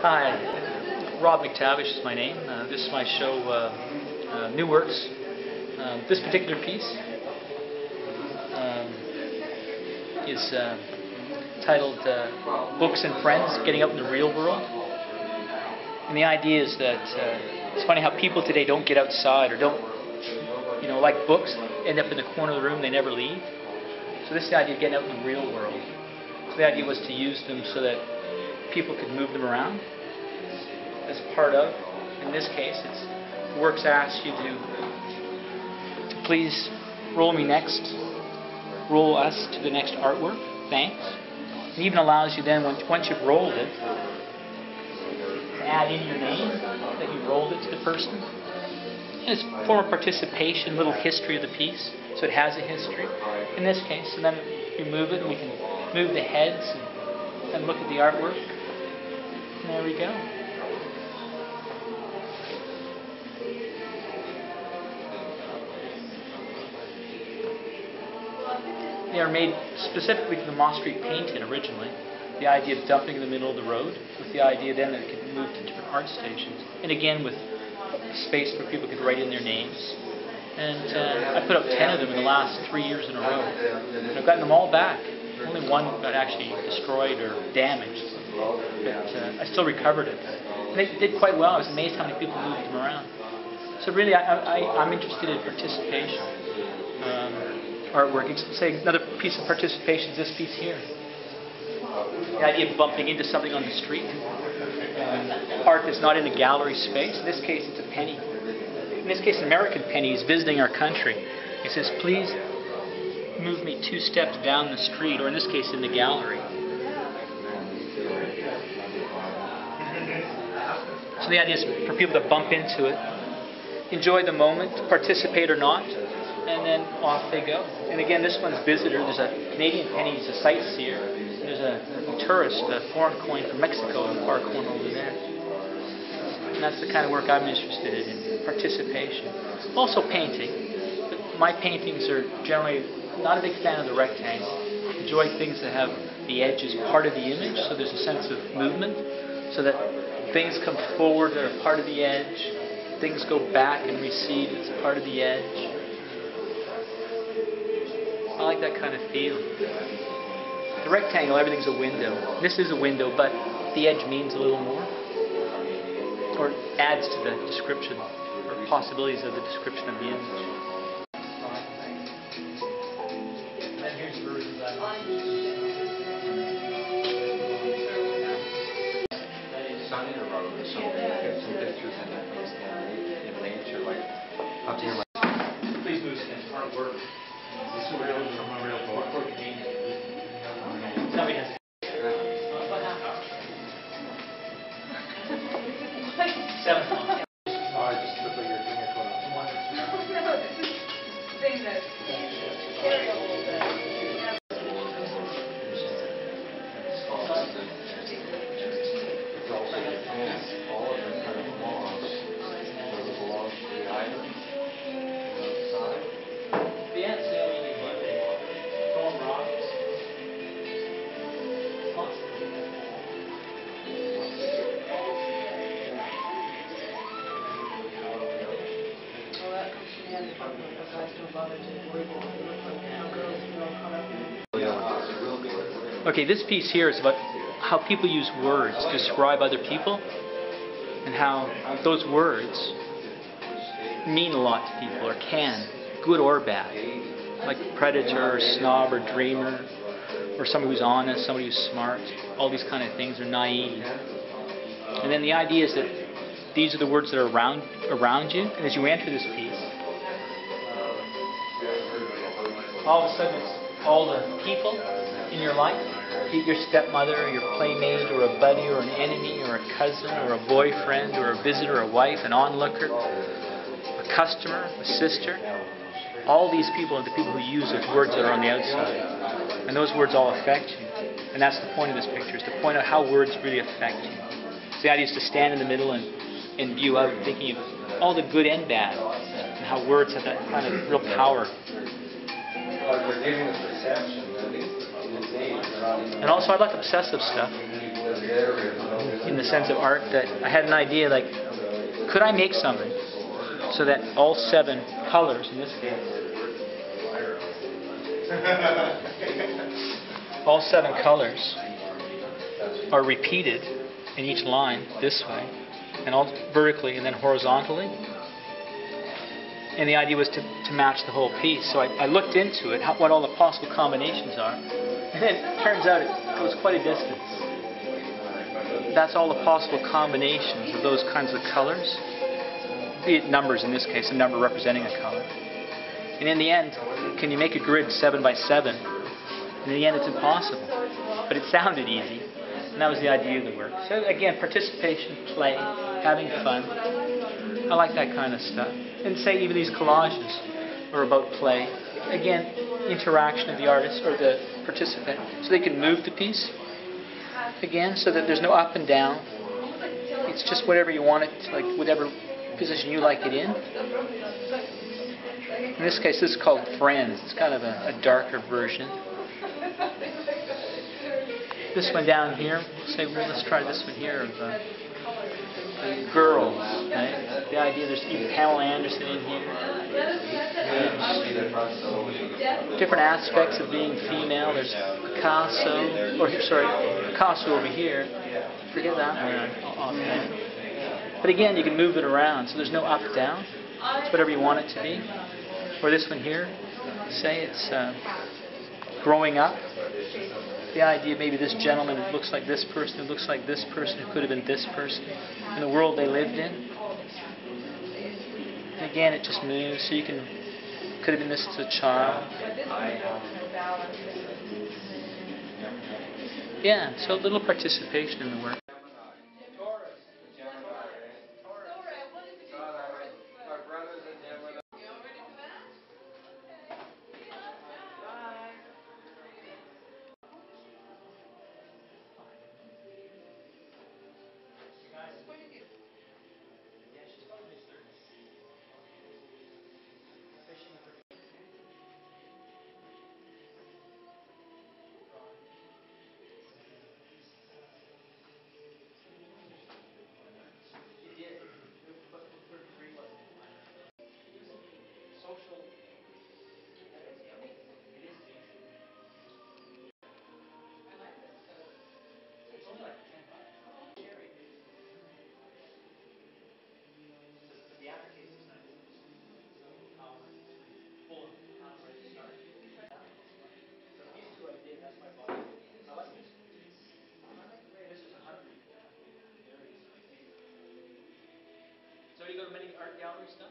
Hi, Rob Mctavish is my name. This is my show, New Works. This particular piece is titled Books and Friends, Getting Out in the Real World. And the idea is that it's funny how people today don't get outside or don't, like books, end up in the corner of the room, they never leave. So this is the idea of getting out in the real world. So the idea was to use them so that people could move them around as part of, in this case, it's Works asks you to please roll me next, roll us to the next artwork, thanks. It even allows you then, once you've rolled it, to add in your name, that you rolled it to the person. And it's a form of participation, little history of the piece, so it has a history, in this case, and then you move it, and we can move the heads and look at the artwork. And there we go. They are made specifically for the Moss Street painting originally. The idea of dumping in the middle of the road, with the idea then that it could move to different art stations. And again with space where people could write in their names. And I put up 10 of them in the last 3 years in a row. And I've gotten them all back. Only one got actually destroyed or damaged. But I still recovered it. And they did quite well. I was amazed how many people moved them around. So really I'm interested in participation. Artwork. Say another piece of participation is this piece here. The idea of bumping into something on the street. Art that's not in a gallery space. In this case it's a penny. In this case an American penny is visiting our country. He says, please move me 2 steps down the street, or in this case in the gallery. So the idea is for people to bump into it, enjoy the moment, participate or not, and then off they go. And again, this one's visitor. There's a Canadian penny, he's a sightseer. There's a tourist, a foreign coin from Mexico in the far corner over there. And that's the kind of work I'm interested in, participation. Also painting. But my paintings are generally not a big fan of the rectangle. Enjoy things that have the edge as part of the image, so there's a sense of movement, so that things come forward that are part of the edge, things go back and recede as part of the edge. I like that kind of feel. The rectangle, everything's a window. This is a window, but the edge means a little more, or adds to the description, or possibilities of the description of the image. Sunny or road, so get some pictures in nature, like up here. Please move this artwork. This is real from a real book. Somebody has. Seven. Oh, I just look like you're doing it. No, this is the thing that carry a little bit. All of them kind of belongs. Does it belong to the item? Outside? The ants know you need what they want. Throwing rocks. Well, that comes from the end of the guys don't bother to label girls caught up in. Okay, this piece here is about how people use words to describe other people, and how those words mean a lot to people, or can, good or bad. Like predator, or snob, or dreamer, or somebody who's honest, somebody who's smart. All these kind of things are naive. And then the idea is that these are the words that are around you, and as you enter this piece, all of a sudden it's all the people in your life. Your stepmother, or your playmate, or a buddy, or an enemy, or a cousin, or a boyfriend, or a visitor, a wife, an onlooker, a customer, a sister. All these people are the people who use those words that are on the outside. And those words all affect you. And that's the point of this picture, is to point out how words really affect you. So the idea is to stand in the middle and view out, thinking of all the good and bad, and how words have that kind of real power. they're giving the perception that in this age, they're not even... And also I like obsessive stuff, in the sense of art, that I had an idea like, could I make something so that all 7 colors, in this case, all 7 colors are repeated in each line this way, and all vertically and then horizontally. And the idea was to match the whole piece. So I looked into it, what all the possible combinations are. And then it turns out it goes quite a distance. That's all the possible combinations of those kinds of colors. Be it numbers in this case, a number representing a color. And in the end, can you make a grid 7 by 7? And in the end, it's impossible. But it sounded easy. And that was the idea of the work. So again, participation, play, having fun. I like that kind of stuff. And say even these collages are about play. Again, interaction of the artist or the participant. So they can move the piece. Again, so that there's no up and down. It's just whatever you want it, like whatever position you like it in. In this case, this is called Friends. It's kind of a darker version. This one down here, say, well, let's try this one here of girls. Right? The idea, there's even Pamela Anderson in here. Different aspects of being female. There's Picasso, Picasso over here. Forget that one offhand. But again, you can move it around, so there's no up down. It's whatever you want it to be. Or this one here, say it's growing up. The idea, maybe this gentleman, it looks like this person, it looks like this person, it could have been this person, in the world they lived in. And again, it just moves, so you can, could have been this as a child. Yeah, so a little participation in the work. So you go to many art gallery stuff?